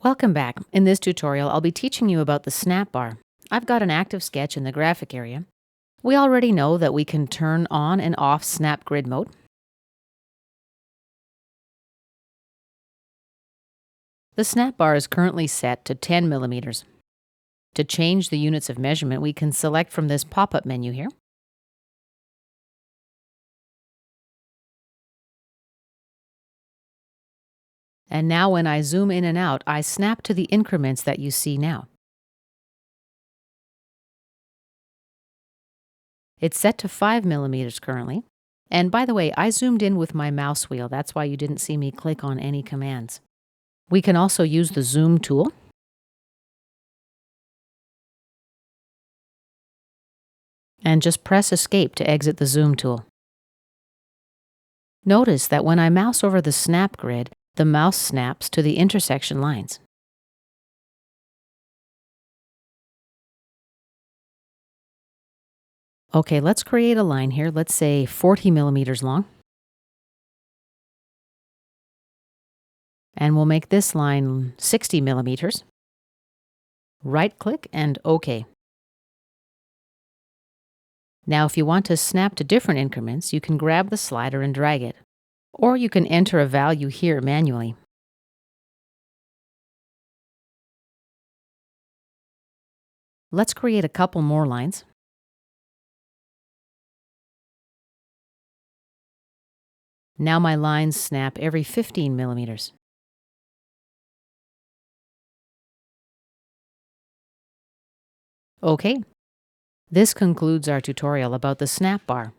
Welcome back. In this tutorial, I'll be teaching you about the snap bar. I've got an active sketch in the graphic area. We already know that we can turn on and off snap grid mode. The snap bar is currently set to 10 millimeters. To change the units of measurement, we can select from this pop-up menu here. And now when I zoom in and out, I snap to the increments that you see now. It's set to 5 millimeters currently. And by the way, I zoomed in with my mouse wheel. That's why you didn't see me click on any commands. We can also use the zoom tool. And just press escape to exit the zoom tool. Notice that when I mouse over the snap grid, the mouse snaps to the intersection lines. Okay, let's create a line here. Let's say 40 millimeters long. And we'll make this line 60 millimeters. Right-click and OK. Now, if you want to snap to different increments, you can grab the slider and drag it. Or you can enter a value here manually. Let's create a couple more lines. Now my lines snap every 15 millimeters. Okay. This concludes our tutorial about the snap bar.